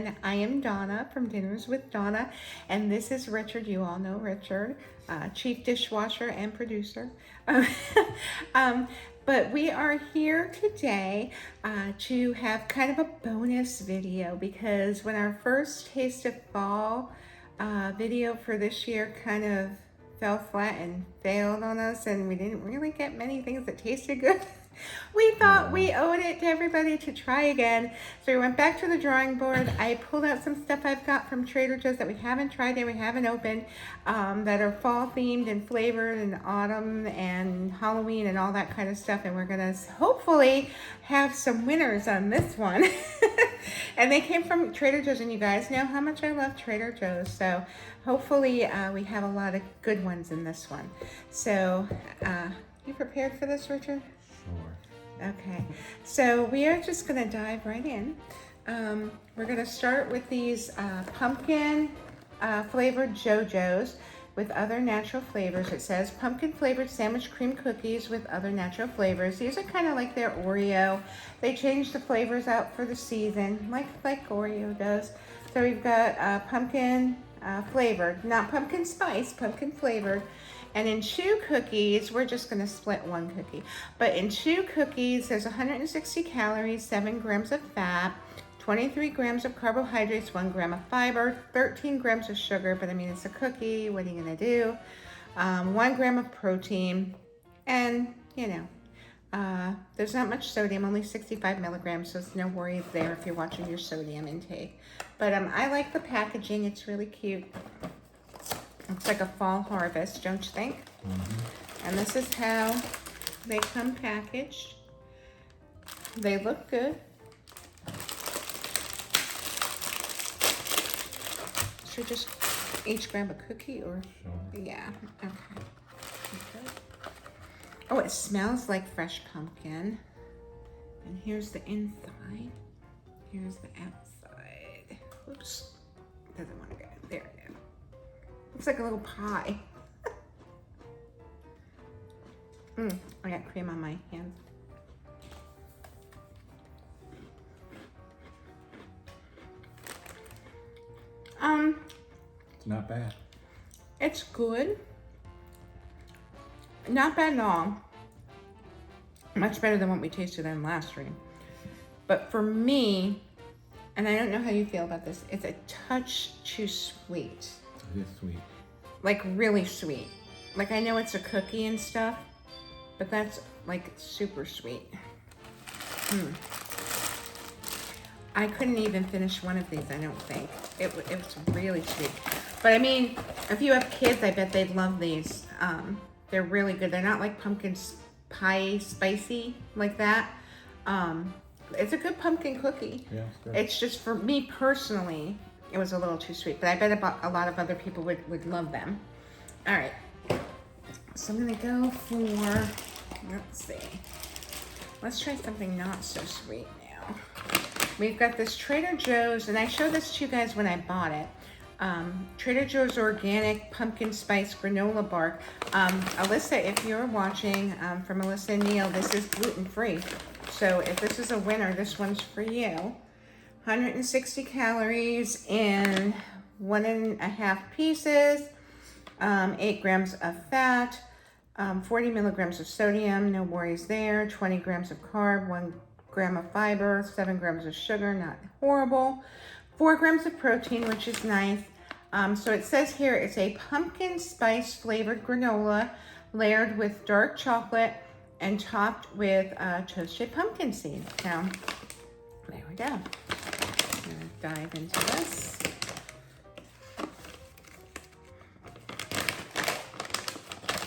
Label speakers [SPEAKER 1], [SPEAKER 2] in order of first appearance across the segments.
[SPEAKER 1] everyone. I am Donna from Dinners with Donna, and this is Richard. You all know Richard, chief dishwasher and producer. um, but we are here today to have kind of a bonus video because when our first Taste of Fall video for this year kind of fell flat and failed on us, and we didn't really get many things that tasted good. We thought we owed it to everybody to try again. So we went back to the drawing board. I pulled out some stuff I've got from Trader Joe's that we haven't tried and we haven't opened, that are fall themed and flavored and autumn and Halloween and all that kind of stuff. And we're gonna hopefully have some winners on this one. And they came from Trader Joe's, and you guys know how much I love Trader Joe's. So hopefully we have a lot of good ones in this one. So you prepared for this, Richard?
[SPEAKER 2] Sure.
[SPEAKER 1] Okay, so we are just gonna dive right in. We're gonna start with these pumpkin flavored JoJo's with other natural flavors. It says pumpkin flavored sandwich cream cookies with other natural flavors. These are kind of like their Oreo. They change the flavors out for the season, like Oreo does. So we've got pumpkin flavored, not pumpkin spice, pumpkin flavored. And in 2 cookies, we're just gonna split 1 cookie. But in 2 cookies, there's 160 calories, 7 grams of fat, 23 grams of carbohydrates, 1 gram of fiber, 13 grams of sugar, but I mean, it's a cookie, what are you gonna do? 1 gram of protein, and you know, there's not much sodium, only 65 milligrams, so it's no worries there if you're watching your sodium intake. But I like the packaging, it's really cute. Looks like a fall harvest, don't you think? Mm-hmm. And this is how they come packaged. They look good. Should just each grab a cookie or? Sure. Yeah, okay. Oh, it smells like fresh pumpkin. And here's the inside. Here's the outside. Oops, doesn't want to go. There it is. Looks like a little pie. I got cream on my hands.
[SPEAKER 2] It's not bad.
[SPEAKER 1] It's good. Not bad at all. Much better than what we tasted in last stream. But for me, and I don't know how you feel about this, it's a touch too sweet.
[SPEAKER 2] It is sweet.
[SPEAKER 1] Like really sweet. Like I know it's a cookie and stuff, but that's like super sweet. I couldn't even finish one of these, I don't think. It was really sweet. But I mean, if you have kids, I bet they'd love these. They're really good. They're not like pumpkin pie spicy like that. It's a good pumpkin cookie. Yeah, it's good. It's just for me personally, it was a little too sweet, but I bet a lot of other people would love them. All right, so I'm gonna go for, let's see. Let's try something not so sweet now. We've got this Trader Joe's, and I showed this to you guys when I bought it. Trader Joe's Organic Pumpkin Spice Granola Bar. Alyssa, if you're watching, from Alyssa and Neil, this is gluten-free. So if this is a winner, this one's for you. 160 calories in 1.5 pieces, 8 grams of fat, 40 milligrams of sodium, no worries there, 20 grams of carb, 1 gram of fiber, 7 grams of sugar, not horrible, 4 grams of protein, which is nice. So it says here it's a pumpkin spice flavored granola layered with dark chocolate and topped with toasted pumpkin seeds. Now, there we go. Dive into this.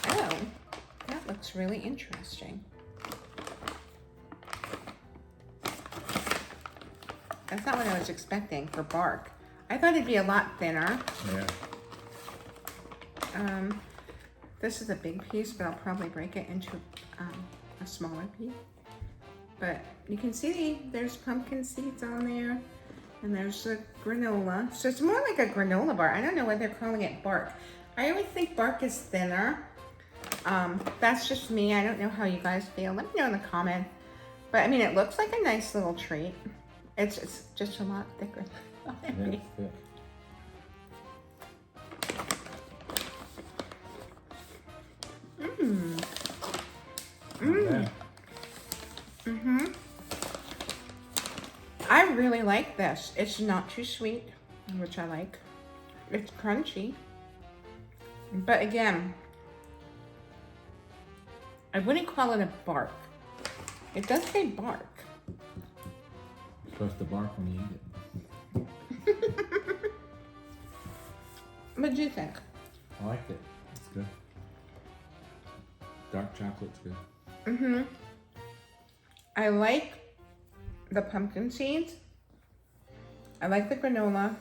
[SPEAKER 1] Oh, that looks really interesting. That's not what I was expecting for bark. I thought it'd be a lot thinner.
[SPEAKER 2] Yeah.
[SPEAKER 1] This is a big piece, but I'll probably break it into a smaller piece. But you can see there's pumpkin seeds on there. And there's the granola. So it's more like a granola bar. I don't know why they're calling it bark. I always think bark is thinner. That's just me. I don't know how you guys feel. Let me know in the comments. But I mean, it looks like a nice little treat. It's just a lot thicker.
[SPEAKER 2] That's thick.
[SPEAKER 1] Mmm.
[SPEAKER 2] Not bad.
[SPEAKER 1] Mm-hmm. I really like this. It's not too sweet, which I like. It's crunchy. But again, I wouldn't call it a bark. It does say bark.
[SPEAKER 2] You're supposed to bark when you eat it.
[SPEAKER 1] What do you think?
[SPEAKER 2] I liked it. It's good. Dark chocolate's good.
[SPEAKER 1] Mm-hmm. I like the pumpkin seeds. I like the granola.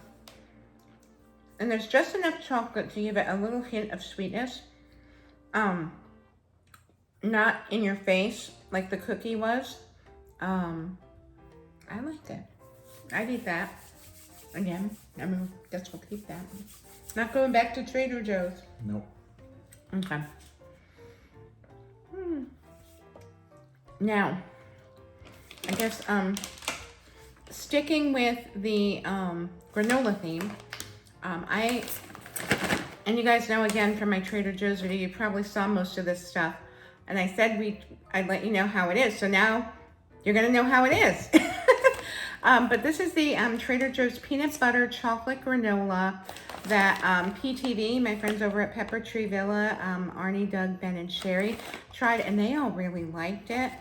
[SPEAKER 1] And there's just enough chocolate to give it a little hint of sweetness. Not in your face like the cookie was. I liked it. I'd eat that. Again, I mean, guess we'll keep that. Not going back to Trader Joe's.
[SPEAKER 2] Nope.
[SPEAKER 1] Okay. Now, I guess sticking with the granola theme, and you guys know again from my Trader Joe's video, you probably saw most of this stuff, and I said I'd let you know how it is. So now you're gonna know how it is. But this is the Trader Joe's peanut butter chocolate granola that PTV, my friends over at Pepper Tree Villa, Arnie, Doug, Ben, and Sherry tried, and they all really liked it.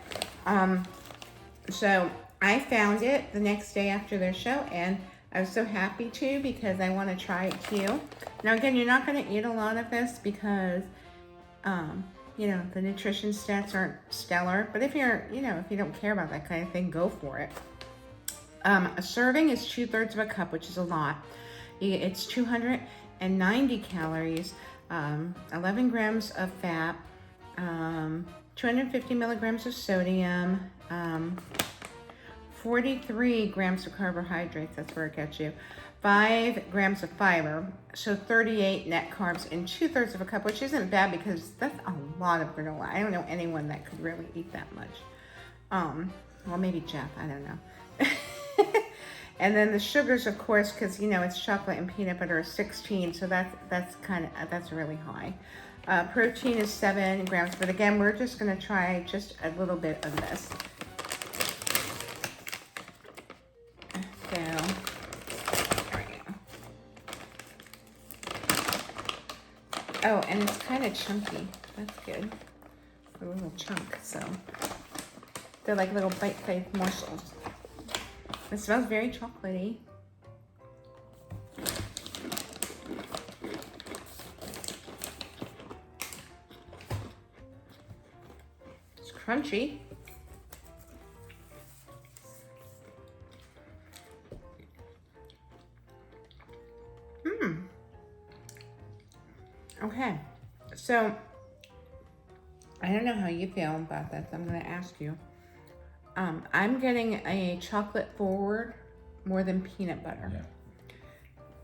[SPEAKER 1] So I found it the next day after their show, and I was so happy to because I want to try it too. Now again, you're not going to eat a lot of this because, you know, the nutrition stats aren't stellar. But if you're, you know, if you don't care about that kind of thing, go for it. A serving is 2/3 of a cup, which is a lot. It's 290 calories, 11 grams of fat, 250 milligrams of sodium, 43 grams of carbohydrates, that's where it gets you, 5 grams of fiber, so 38 net carbs in 2/3 of a cup, which isn't bad because that's a lot of granola. I don't know anyone that could really eat that much. Well, maybe Jeff, I don't know. And then the sugars, of course, because you know it's chocolate and peanut butter, is 16, so that's really high. Protein is 7 grams, but again, we're just going to try just a little bit of this. So, there we go. Oh, and it's kind of chunky. That's good. A little chunk, so they're like little bite-sized morsels. It smells very chocolatey. It's crunchy. Okay, so I don't know how you feel about this. I'm going to ask you. I'm getting a chocolate forward more than peanut butter.
[SPEAKER 2] Yeah.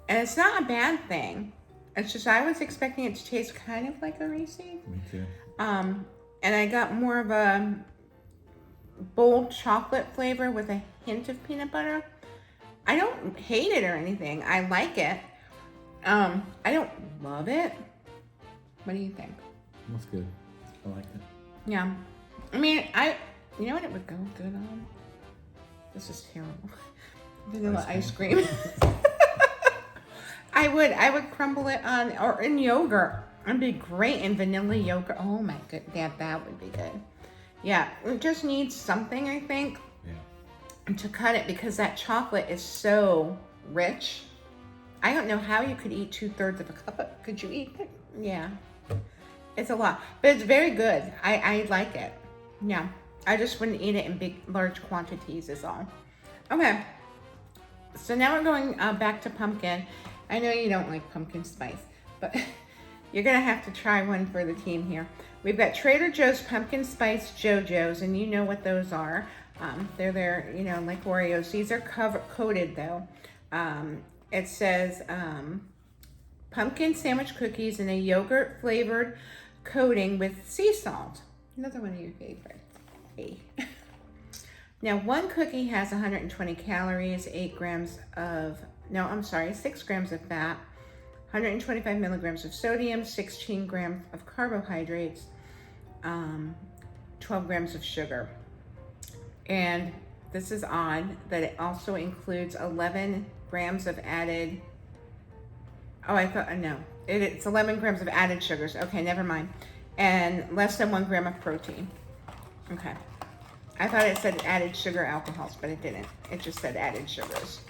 [SPEAKER 1] And it's not a bad thing. It's just I was expecting it to taste kind of like a Reese's.
[SPEAKER 2] Me too.
[SPEAKER 1] And I got more of a bold chocolate flavor with a hint of peanut butter. I don't hate it or anything. I like it. I don't love it. What do you think?
[SPEAKER 2] That's good. I liked it.
[SPEAKER 1] Yeah. I mean, you know what it would go good on? This is terrible. Vanilla ice cream. I would crumble it on, or in yogurt. It'd be great in vanilla yogurt. Oh my goodness, yeah, that would be good. Yeah, it just needs something, I think, to cut it because that chocolate is so rich. I don't know how you could eat 2/3 of a cup. Could you eat it? Yeah. It's a lot, but it's very good. I like it. Yeah. I just wouldn't eat it in large quantities is all. Okay, so now we're going back to pumpkin. I know you don't like pumpkin spice, but you're gonna have to try one for the team here. We've got Trader Joe's pumpkin spice JoJo's, and you know what those are. They're you know, like Oreos. These are coated though. It says pumpkin sandwich cookies in a yogurt flavored coating with sea salt. Another one of your favorites. Now, one cookie has 120 calories, 8 grams of no, I'm sorry, 6 grams of fat, 125 milligrams of sodium, 16 grams of carbohydrates, 12 grams of sugar. And this is odd that it also includes 11 grams of added, oh, I thought, no, it's 11 grams of added sugars. Okay, never mind. And less than 1 gram of protein. Okay. I thought it said added sugar alcohols, but it didn't. It just said added sugars.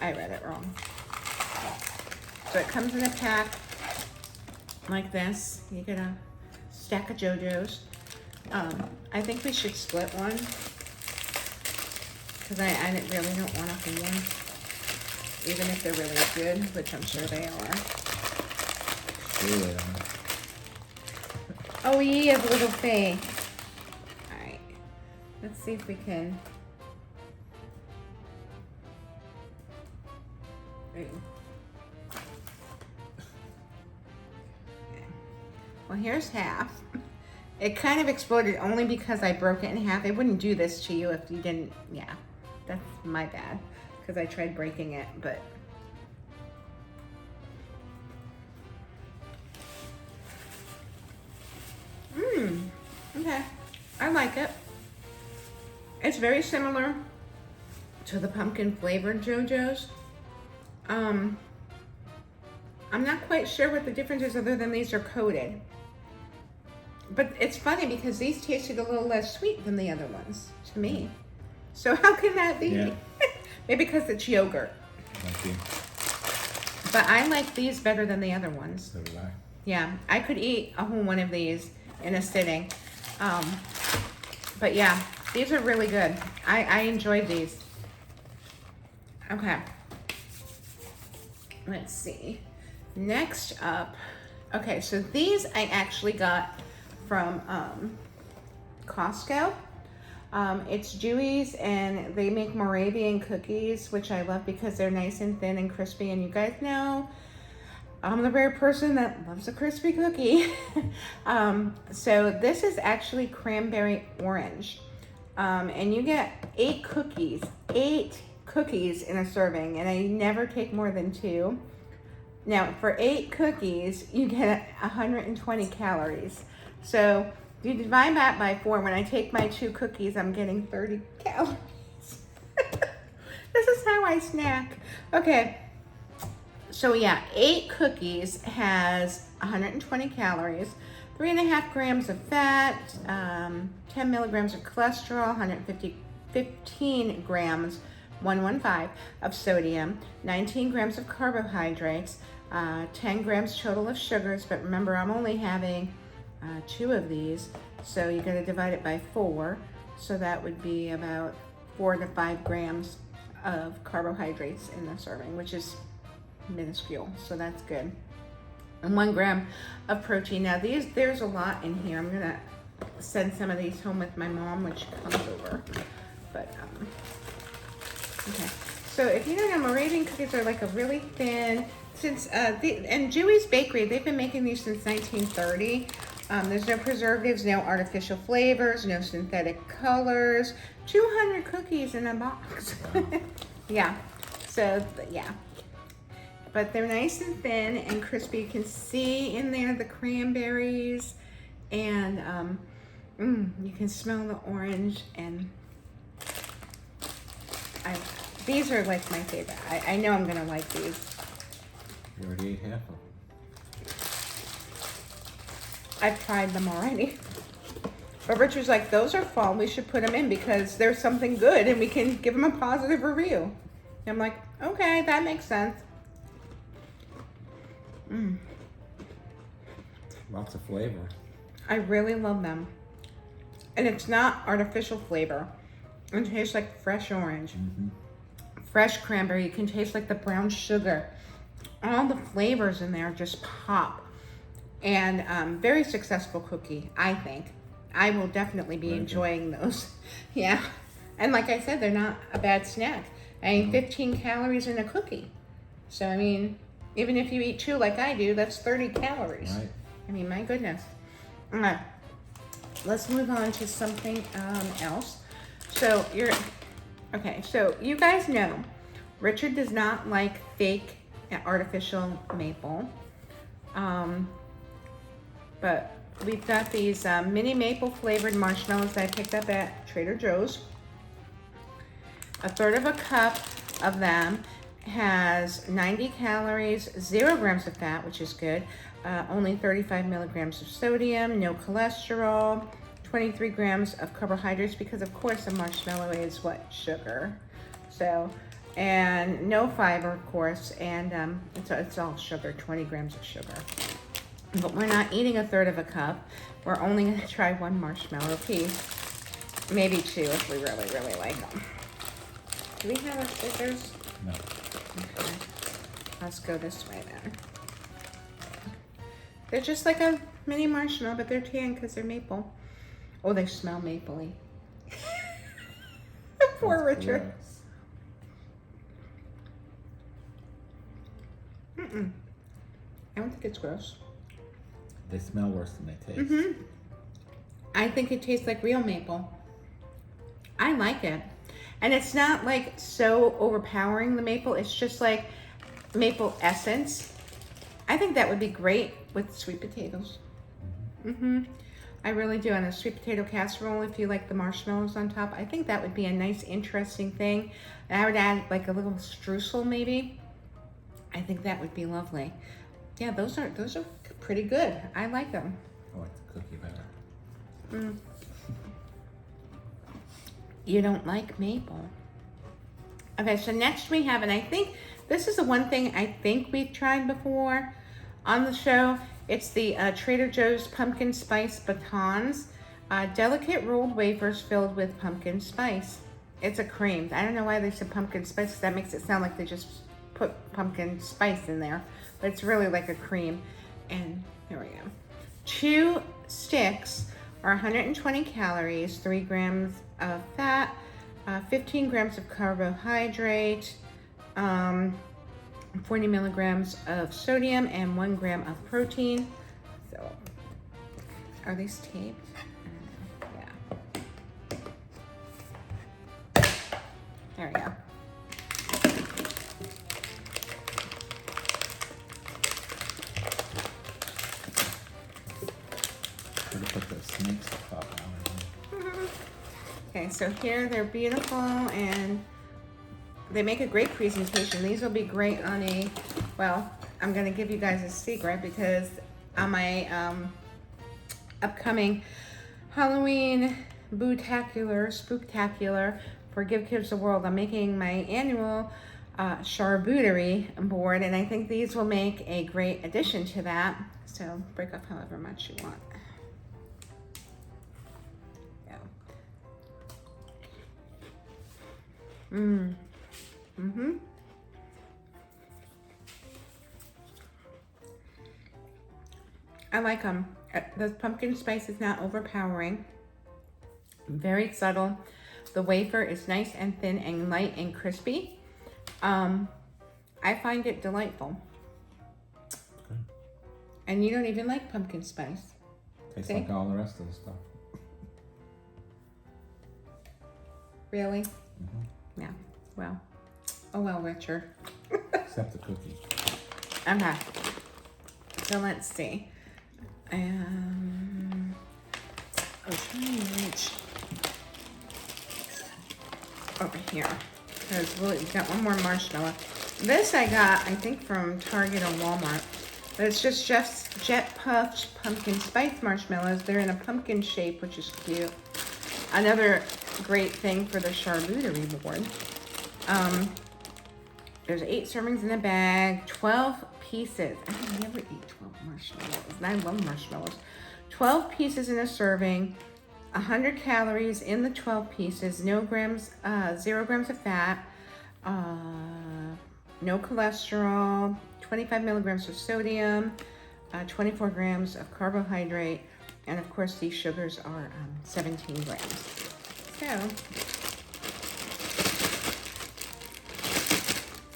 [SPEAKER 1] I read it wrong. So it comes in a pack like this. You get a stack of JoJo's. I think we should split one because I really don't want a whole one, even if they're really good, which I'm sure they are.
[SPEAKER 2] Sure they are.
[SPEAKER 1] Oh, he has a little face. All right, let's see if we can. Ooh. Well, here's half. It kind of exploded only because I broke it in half. It wouldn't do this to you if you didn't, yeah. That's my bad, because I tried breaking it, but. Okay, I like it. It's very similar to the pumpkin flavored JoJo's. I'm not quite sure what the difference is other than these are coated. But it's funny because these tasted a little less sweet than the other ones to me. So how can that be?
[SPEAKER 2] Yeah.
[SPEAKER 1] Maybe because it's yogurt.
[SPEAKER 2] Thank you.
[SPEAKER 1] But I like these better than the other ones.
[SPEAKER 2] So did I.
[SPEAKER 1] Yeah, I could eat a whole one of these in a sitting. But yeah, these are really good. I enjoyed these. Okay. Let's see. Next up, okay, so these I actually got from Costco. It's Dewey's, and they make Moravian cookies, which I love because they're nice and thin and crispy. And you guys know I'm the rare person that loves a crispy cookie. So this is actually cranberry orange. And you get 8 cookies in a serving, and I never take more than 2. Now, for 8 cookies, you get 120 calories. So you divide that by 4. When I take my 2 cookies, I'm getting 30 calories. This is how I snack. Okay. So yeah, 8 cookies has 120 calories, 3.5 grams of fat, 10 milligrams of cholesterol, 15 grams, 115 of sodium, 19 grams of carbohydrates, 10 grams total of sugars. But remember, I'm only having 2 of these, so you got to divide it by 4. So that would be about 4 to 5 grams of carbohydrates in the serving, which is minuscule, so that's good. And 1 gram of protein. Now there's a lot in here. I'm gonna send some of these home with my mom when she comes over. But okay. So if you don't know, Moravian cookies are like a really thin. Since and Dewey's Bakery, they've been making these since 1930. There's no preservatives, no artificial flavors, no synthetic colors. 200 cookies in a box. Yeah. So yeah. But they're nice and thin and crispy. You can see in there the cranberries, and you can smell the orange. And these are like my favorite. I know I'm gonna like these.
[SPEAKER 2] You already ate half of them.
[SPEAKER 1] I've tried them already. But Richard's like, those are fall. We should put them in because there's something good and we can give them a positive review. And I'm like, okay, that makes sense.
[SPEAKER 2] Lots of flavor.
[SPEAKER 1] I really love them. And it's not artificial flavor. It tastes like fresh orange. Fresh cranberry. You can taste like the brown sugar. All the flavors in there just pop. And very successful cookie, I think. I will definitely be enjoying those. Yeah. And like I said, they're not a bad snack. I mean, 15 calories in a cookie. So, I mean, even if you eat 2 like I do, that's 30 calories.
[SPEAKER 2] Right.
[SPEAKER 1] I mean, my goodness. All right. Let's move on to something else. So, okay, so you guys know Richard does not like fake artificial maple. But we've got these mini maple flavored marshmallows that I picked up at Trader Joe's. A third of a cup of them has 90 calories, 0 grams of fat, which is good, only 35 milligrams of sodium, no cholesterol, 23 grams of carbohydrates, because of course a marshmallow is what? Sugar. So, and no fiber, of course, and it's all sugar, 20 grams of sugar. But we're not eating a third of a cup. We're only gonna try 1 marshmallow piece, maybe 2 if we really, really like them. Do we have our scissors?
[SPEAKER 2] No.
[SPEAKER 1] Okay. Let's go this way then. They're just like a mini marshmallow, but they're tan because they're maple. Oh, they smell mapley. Poor
[SPEAKER 2] That's
[SPEAKER 1] Richard.
[SPEAKER 2] gross.
[SPEAKER 1] I don't think it's gross.
[SPEAKER 2] They smell worse than they taste.
[SPEAKER 1] Mm-hmm. I think it tastes like real maple. I like it. And it's not like so overpowering, the maple. It's just like maple essence. I think that would be great with sweet potatoes. I really do. On a sweet potato casserole, if you like the marshmallows on top, I think that would be a nice, interesting thing. And I would add like a little streusel maybe. I think that would be lovely. Yeah, those are pretty good. I like them.
[SPEAKER 2] I like the cookie better.
[SPEAKER 1] You don't like maple. Okay, so next we have, and I think this is the one thing I think we've tried before on the show. It's the Trader Joe's pumpkin spice batons. Delicate rolled wafers filled with pumpkin spice. It's a cream. I don't know why they said pumpkin spice, because that makes it sound like they just put pumpkin spice in there. But it's really like a cream. And here we go. 2 sticks are 120 calories, 3 grams of fat, 15 grams of carbohydrate, 40 milligrams of sodium, and 1 gram of protein. So, are these taped? Yeah. There we go.
[SPEAKER 2] Should have put the snakes to pop out.
[SPEAKER 1] Okay, so here they're beautiful and they make a great presentation. These will be great on a, well, I'm gonna give you guys a secret, because on my upcoming Halloween spooktacular for Give Kids the World, I'm making my annual charcuterie board, and I think these will make a great addition to that. So break up however much you want. I like them. The pumpkin spice is not overpowering. Very subtle. The wafer is nice and thin and light and crispy. I find it delightful.
[SPEAKER 2] Good.
[SPEAKER 1] And you don't even like pumpkin spice.
[SPEAKER 2] Tastes
[SPEAKER 1] See?
[SPEAKER 2] like all the rest of the stuff.
[SPEAKER 1] Really? Yeah. Well. Oh well, Richard.
[SPEAKER 2] Except the cookie.
[SPEAKER 1] Okay. So let's see. I was trying to reach over here, because we've got one more marshmallow. This I got, I think, from Target or Walmart. But it's just Jet Puffed pumpkin spice marshmallows. They're in a pumpkin shape, which is cute. Another great thing for the charcuterie board. There's 8 servings in a bag, 12 pieces. I would never eat 12 marshmallows, and I love marshmallows. 12 pieces in a serving, 100 calories in the 12 pieces, 0 grams of fat, no cholesterol, 25 milligrams of sodium, 24 grams of carbohydrate, and of course these sugars are 17 grams. So,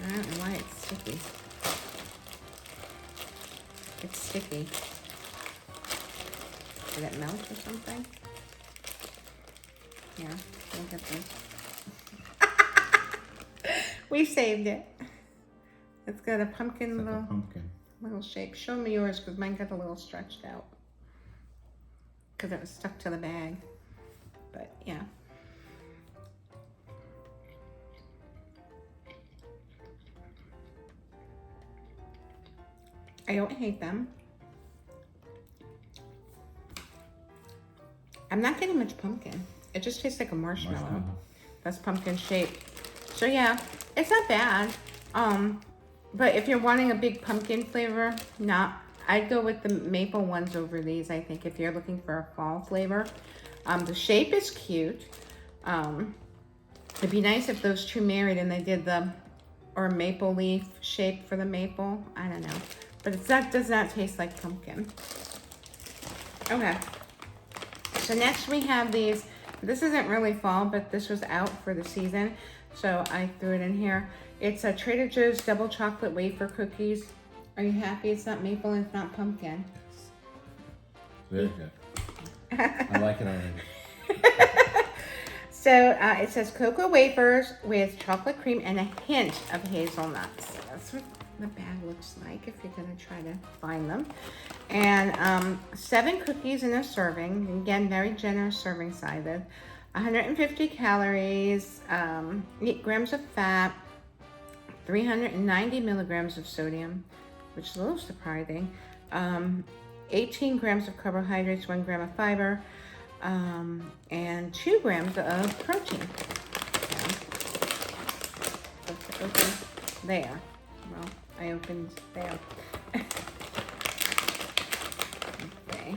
[SPEAKER 1] I don't know why it's sticky. It's sticky. Did it melt or something? Yeah, look at this. We saved it. It's got a pumpkin
[SPEAKER 2] It's like a pumpkin.
[SPEAKER 1] little shape. Show me yours because mine got a little stretched out. Because it was stuck to the bag. But yeah. I don't hate them. I'm not getting much pumpkin. It just tastes like a marshmallow. That's pumpkin shaped. So yeah, it's not bad. But if you're wanting a big pumpkin flavor, I'd go with the maple ones over these, I think, if you're looking for a fall flavor. The shape is cute. It'd be nice if those two married and they did or maple leaf shape for the maple. I don't know. But does not taste like pumpkin. Okay. So next we have these. This isn't really fall, but this was out for the season. So I threw it in here. It's a Trader Joe's double chocolate wafer cookies. Are you happy it's not maple and it's not pumpkin?
[SPEAKER 2] Very good. I like it already.
[SPEAKER 1] So it says cocoa wafers with chocolate cream and a hint of hazelnuts. That's what the bag looks like if you're gonna try to find them. And 7 cookies in a serving. Again, very generous serving sizes. 150 calories, 8 grams of fat, 390 milligrams of sodium, which is a little surprising. 18 grams of carbohydrates, 1 gram of fiber, and 2 grams of protein. So, open there. Well, I opened there. Okay.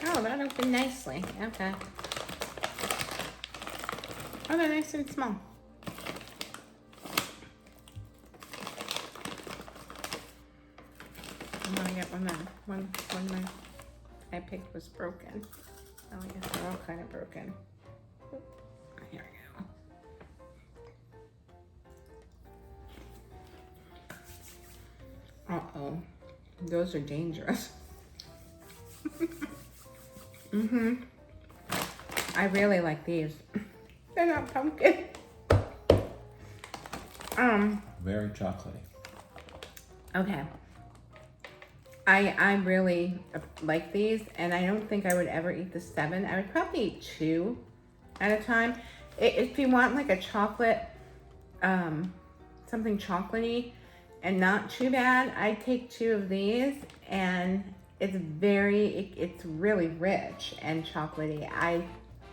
[SPEAKER 1] Oh, that opened nicely. Okay. Oh, they're nice and small. I'm gonna get one I picked was broken. Oh, I guess they're all kind of broken. Here we go. Uh-oh. Those are dangerous. I really like these. They're not pumpkin.
[SPEAKER 2] Very chocolatey.
[SPEAKER 1] Okay. I really like these, and I don't think I would ever eat the 7. I would probably eat 2 at a time. If you want like a chocolate, something chocolatey and not too bad, I'd take 2 of these, and it's really rich and chocolatey. I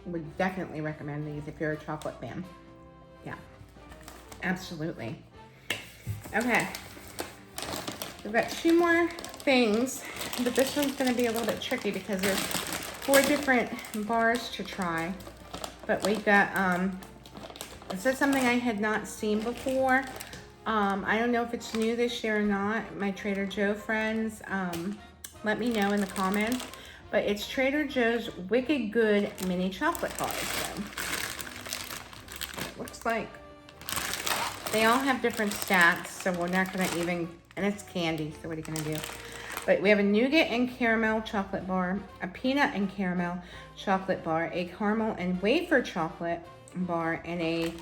[SPEAKER 1] would definitely recommend these if you're a chocolate fan. Yeah, absolutely. Okay, we've got 2 more things, but this one's going to be a little bit tricky because there's 4 different bars to try. But we've got, this is something I had not seen before. I don't know if it's new this year or not. My Trader Joe friends, let me know in the comments. But it's Trader Joe's Wicked Good mini chocolate bars. So it looks like they all have different stats, so we're not going to even, and it's candy, so what are you going to do? But we have a nougat and caramel chocolate bar, a peanut and caramel chocolate bar, a caramel and wafer chocolate bar, and a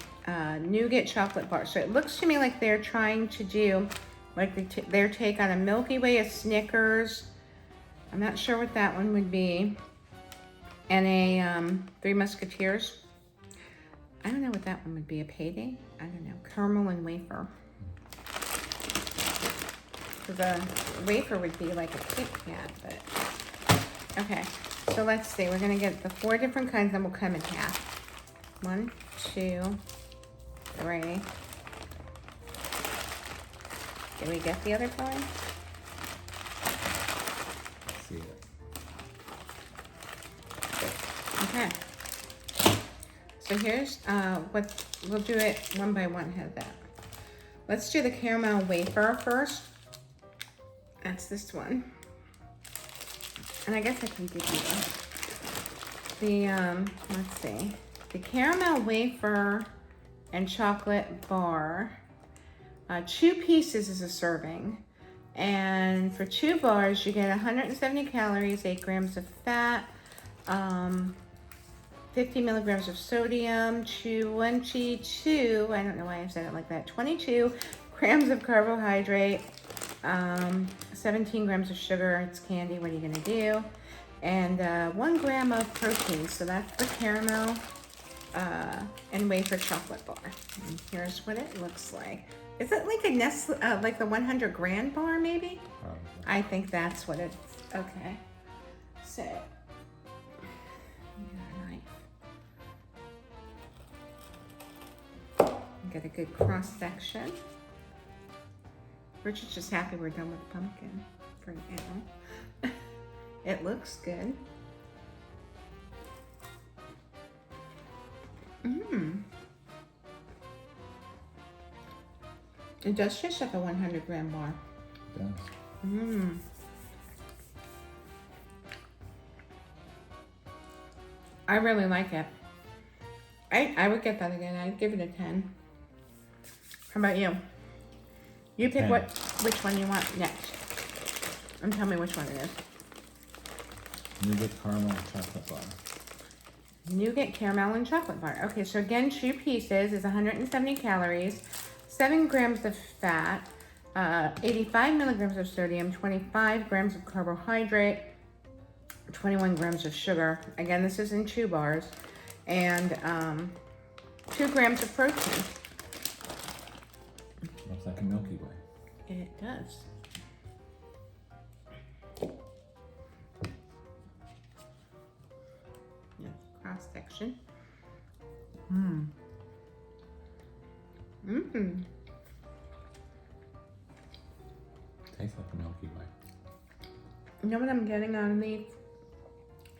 [SPEAKER 1] nougat chocolate bar. So it looks to me like they're trying to do like their take on a Milky Way, a Snickers. I'm not sure what that one would be. And a Three Musketeers. I don't know what that one would be. A Payday? I don't know. Caramel and wafer. The wafer would be like a Kit Kat, but okay. So let's see. We're gonna get the 4 different kinds, and we'll cut them in half. 1, 2, 3. Did we get the other kind?
[SPEAKER 2] See it.
[SPEAKER 1] Okay. So here's what we'll do it one by one. How's that? Let's do the caramel wafer first. That's this one. And I guess I can give you the let's see. The caramel wafer and chocolate bar. 2 pieces is a serving. And for 2 bars, you get 170 calories, 8 grams of fat, 50 milligrams of sodium, 22, I don't know why I said it like that, 22 grams of carbohydrate, 17 grams of sugar. It's candy, what are you gonna do? And 1 gram of protein. So that's the caramel and wafer chocolate bar. And here's what it looks like. Is it like a Nestle, like the 100 grand bar maybe? I think that's what it's, okay. So, get a good cross section. Richard's just happy we're done with pumpkin for now. It looks good. It does taste like a 100 gram bar.
[SPEAKER 2] It does.
[SPEAKER 1] I really like it. I would get that again. I'd give it a 10. How about you? You pick
[SPEAKER 2] 10.
[SPEAKER 1] which one you want next. And tell me which one it is.
[SPEAKER 2] Nougat caramel chocolate bar.
[SPEAKER 1] Nougat caramel and chocolate bar. Okay, so again, 2 pieces is 170 calories, 7 grams of fat, 85 milligrams of sodium, 25 grams of carbohydrate, 21 grams of sugar. Again, this is in 2 bars, and 2 grams of protein.
[SPEAKER 2] Looks like a Milky Way.
[SPEAKER 1] It does. Cross section.
[SPEAKER 2] Tastes like a Milky Way.
[SPEAKER 1] You know what I'm getting out of these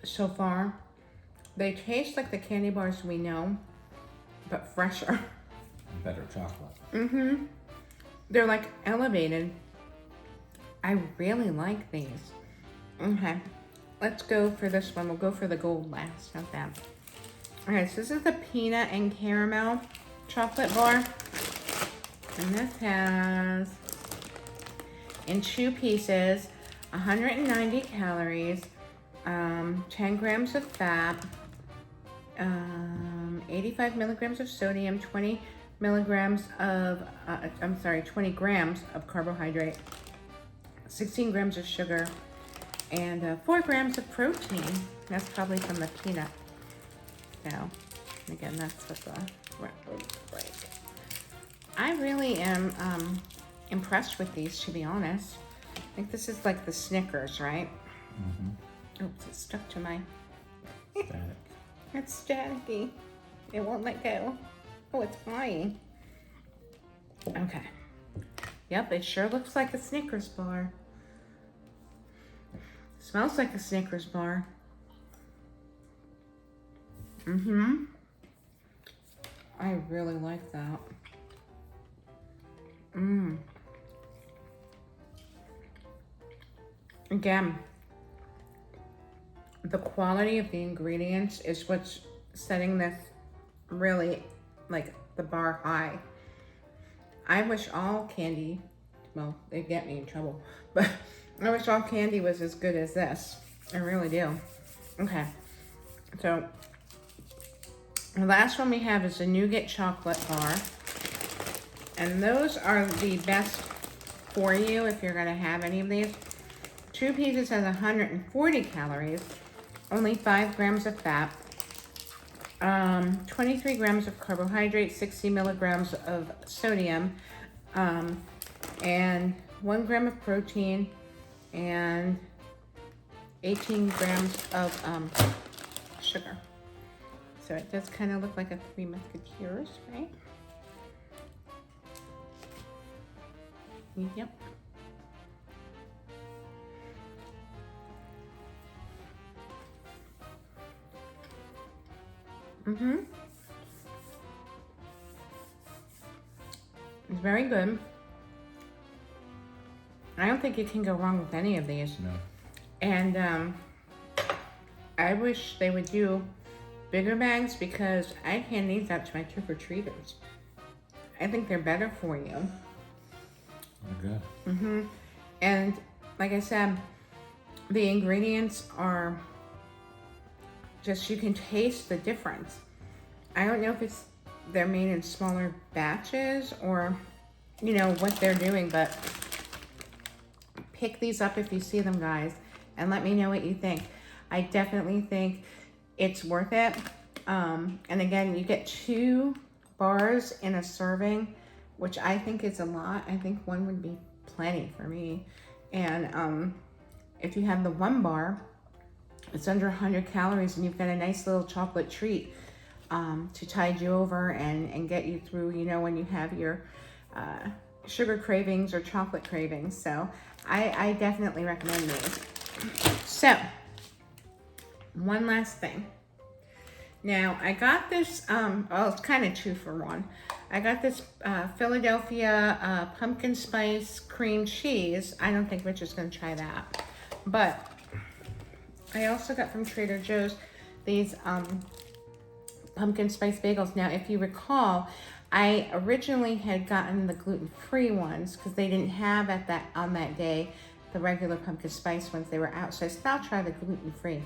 [SPEAKER 1] so far? They taste like the candy bars we know, but fresher.
[SPEAKER 2] And better chocolate.
[SPEAKER 1] They're like elevated. I really like these. Okay, let's go for this one. We'll go for the gold last. How's that? Okay, so this is the peanut and caramel chocolate bar. And this has, in 2 pieces, 190 calories, 10 grams of fat, 85 milligrams of sodium, 20 milligrams of, 20 grams of carbohydrate, 16 grams of sugar, and 4 grams of protein. That's probably from the peanut. So, again, that's what the wrapper looks like. I really am impressed with these, to be honest. I think this is like the Snickers, right? Oops, it stuck to my...
[SPEAKER 2] Static.
[SPEAKER 1] It's staticky. It won't let go. Oh, it's flying. Okay. Yep, it sure looks like a Snickers bar. Smells like a Snickers bar. I really like that. Again, the quality of the ingredients is what's setting this really, like, the bar high. I wish all candy, well, they get me in trouble, but I wish all candy was as good as this. I really do. Okay, so the last one we have is the nougat chocolate bar. And those are the best for you if you're gonna have any of these. 2 pieces has 140 calories, only 5 grams of fat, 23 grams of carbohydrate, 60 milligrams of sodium, and 1 gram of protein, and 18 grams of sugar. So it does kind of look like a 3 Musketeers, right? Yep. It's very good. I don't think you can go wrong with any of these.
[SPEAKER 2] No.
[SPEAKER 1] And I wish they would do bigger bags because I hand these out to my trick-or-treaters. I think they're better for you.
[SPEAKER 2] They're good.
[SPEAKER 1] And like I said, the ingredients are just, you can taste the difference. I don't know if they're made in smaller batches or, you know, what they're doing, but pick these up if you see them, guys, and let me know what you think. I definitely think it's worth it. And again, you get 2 bars in a serving, which I think is a lot. I think 1 would be plenty for me. And if you have the 1 bar, it's under 100 calories, and you've got a nice little chocolate treat to tide you over and get you through, you know, when you have your sugar cravings or chocolate cravings. So I definitely recommend these. So one last thing. Now I got this, oh, it's kind of 2 for 1. I got this Philadelphia pumpkin spice cream cheese. I don't think Rich is going to try that. But I also got from Trader Joe's these pumpkin spice bagels. Now, if you recall, I originally had gotten the gluten-free ones because they didn't have on that day the regular pumpkin spice ones. They were out. So I said, I'll try the gluten-free.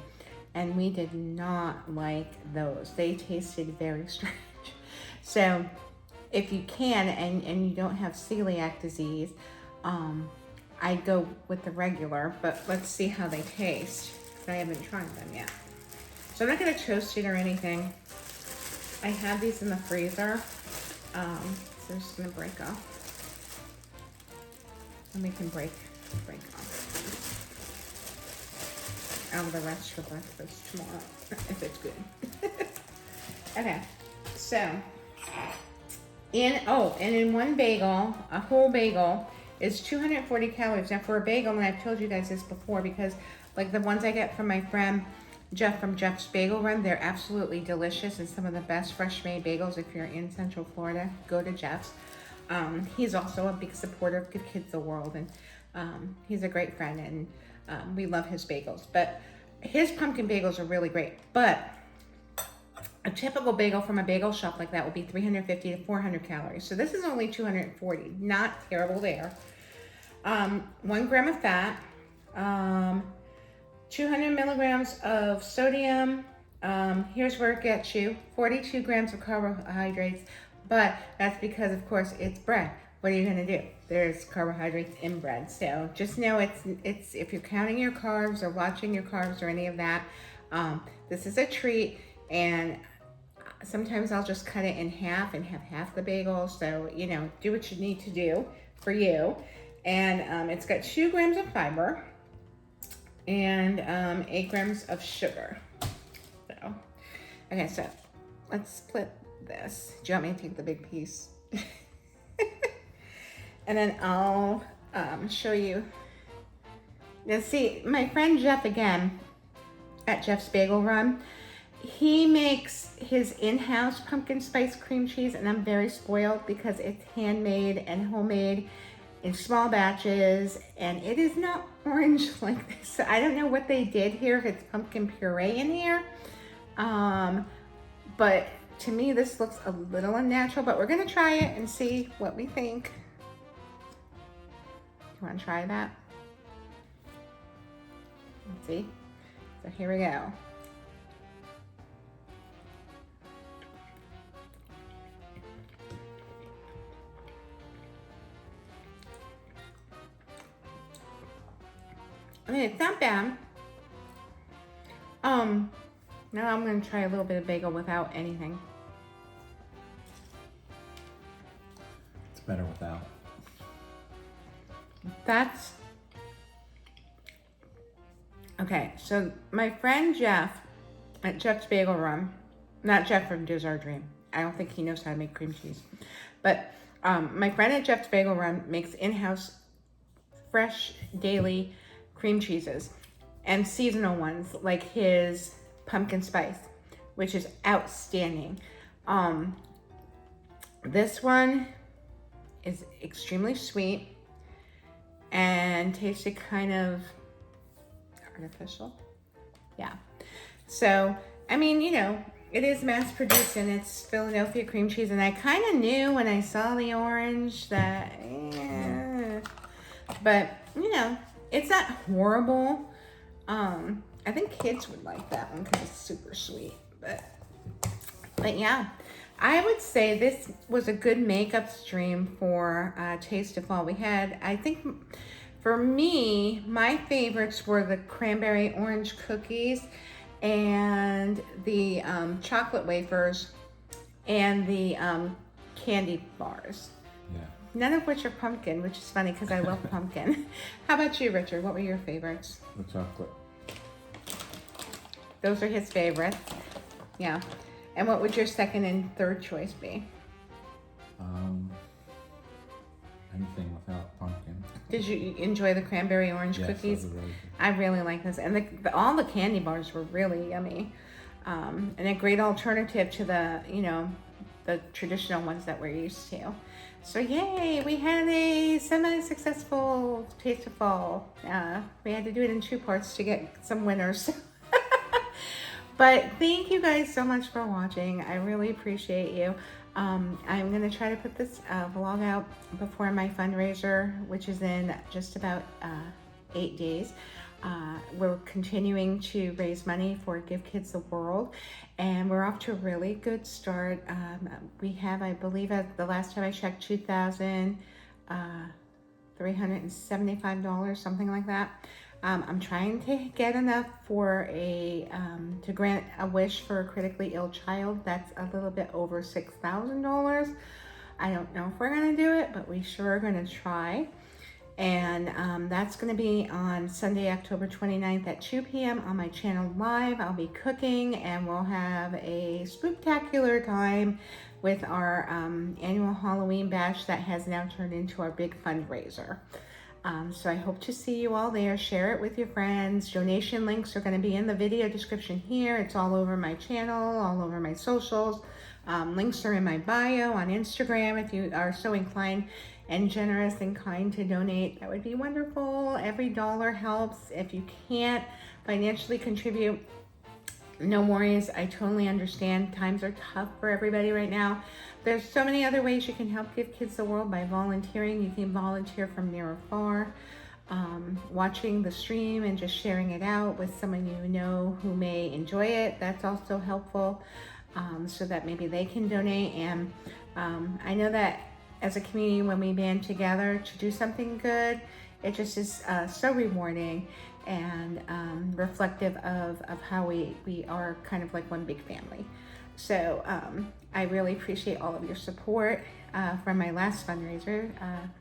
[SPEAKER 1] And we did not like those. They tasted very strange. So if you can and you don't have celiac disease, I'd go with the regular, but let's see how they taste. I haven't tried them yet. So I'm not gonna toast it or anything. I have these in the freezer. So I'm just gonna break off. And we can break off. I'll have the rest for breakfast tomorrow, if it's good. Okay, so, in 1 bagel, a whole bagel, is 240 calories. Now for a bagel, and I've told you guys this before, because like the ones I get from my friend Jeff from Jeff's Bagel Run, they're absolutely delicious and some of the best fresh made bagels. If you're in Central Florida, go to Jeff's. He's also a big supporter of Give Kids the World, and he's a great friend, and we love his bagels. But his pumpkin bagels are really great. But a typical bagel from a bagel shop like that will be 350 to 400 calories. So this is only 240, not terrible there. 1 gram of fat, 200 milligrams of sodium. Here's where it gets you, 42 grams of carbohydrates, but that's because, of course, it's bread. What are you gonna do? There's carbohydrates in bread. So just know it's if you're counting your carbs or watching your carbs or any of that, this is a treat. And sometimes I'll just cut it in half and have half the bagel. So, you know, do what you need to do for you. And it's got 2 grams of fiber and 8 grams of sugar. So, okay, so let's split this. Do you want me to take the big piece? And then I'll show you. Now see, my friend Jeff again, at Jeff's Bagel Run, he makes his in-house pumpkin spice cream cheese, and I'm very spoiled because it's handmade and homemade in small batches, and it is not orange like this. So I don't know what they did here, if it's pumpkin puree in here. But to me, this looks a little unnatural, but we're gonna try it and see what we think. You wanna try that? Let's see. So here we go. I mean, it's not bad. Now I'm gonna try a little bit of bagel without anything.
[SPEAKER 2] It's better without.
[SPEAKER 1] That's okay. So my friend Jeff at Jeff's Bagel Run, not Jeff from Dessert Dream. I don't think he knows how to make cream cheese, but my friend at Jeff's Bagel Run makes in-house fresh daily cream cheeses and seasonal ones like his pumpkin spice, which is outstanding. This one is extremely sweet and tasted kind of artificial. Yeah. So, I mean, you know, it is mass produced and it's Philadelphia cream cheese, and I kind of knew when I saw the orange that, but you know, it's not horrible. I think kids would like that one because it's super sweet. But yeah, I would say this was a good makeup stream for Taste of Fall. We had, I think, for me, my favorites were the cranberry orange cookies and the chocolate wafers and the candy bars.
[SPEAKER 2] Yeah.
[SPEAKER 1] None of which are pumpkin, which is funny because I love pumpkin. How about you, Richard? What were your favorites?
[SPEAKER 2] The chocolate.
[SPEAKER 1] Those are his favorites. Yeah. And what would your second and third choice be?
[SPEAKER 2] Anything without pumpkin.
[SPEAKER 1] Did you enjoy the cranberry orange
[SPEAKER 2] Yes,
[SPEAKER 1] cookies?
[SPEAKER 2] those are really good.
[SPEAKER 1] I really like this. And all the candy bars were really yummy. And a great alternative to the, the traditional ones that we're used to. So yay, we had a semi-successful Taste of Fall. We had to do it in 2 parts to get some winners. But thank you guys so much for watching. I really appreciate you. I'm going to try to put this vlog out before my fundraiser, which is in just about 8 days. We're continuing to raise money for Give Kids the World, and we're off to a really good start. We have, I believe, at the last time I checked, $2,375, something like that. I'm trying to get enough for to grant a wish for a critically ill child. That's a little bit over $6,000. I don't know if we're gonna do it, but we sure are gonna try. And that's gonna be on Sunday, October 29th at 2 p.m. on my channel live. I'll be cooking and we'll have a spooktacular time with our annual Halloween bash that has now turned into our big fundraiser. So I hope to see you all there. Share it with your friends. Donation links are going to be in the video description here. It's all over my channel, all over my socials. Links are in my bio on Instagram. If you are so inclined and generous and kind to donate, that would be wonderful. Every dollar helps. If you can't financially contribute, no worries. I totally understand. Times are tough for everybody right now. There's so many other ways you can help Give Kids the World by volunteering. You can volunteer from near or far, watching the stream and just sharing it out with someone you know who may enjoy it. That's also helpful, so that maybe they can donate. And I know that as a community, when we band together to do something good, it just is so rewarding and reflective of how we are kind of like one big family. So I really appreciate all of your support from my last fundraiser,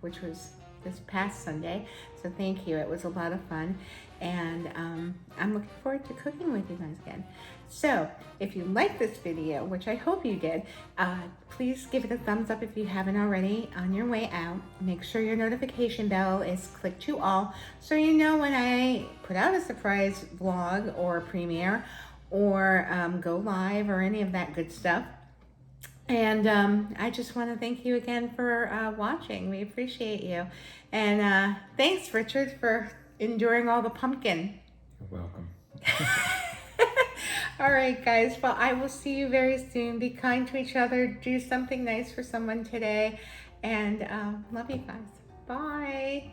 [SPEAKER 1] which was this past Sunday. So thank you. It was a lot of fun. And I'm looking forward to cooking with you guys again. So if you like this video, which I hope you did, please give it a thumbs up if you haven't already. On your way out, make sure your notification bell is clicked to all so you know when I put out a surprise vlog or premiere or go live or any of that good stuff. And I just want to thank you again for watching. We appreciate you. And thanks, Richard, for enduring all the pumpkin.
[SPEAKER 2] You're welcome.
[SPEAKER 1] All right, guys. Well, I will see you very soon. Be kind to each other. Do something nice for someone today. And love you guys. Bye.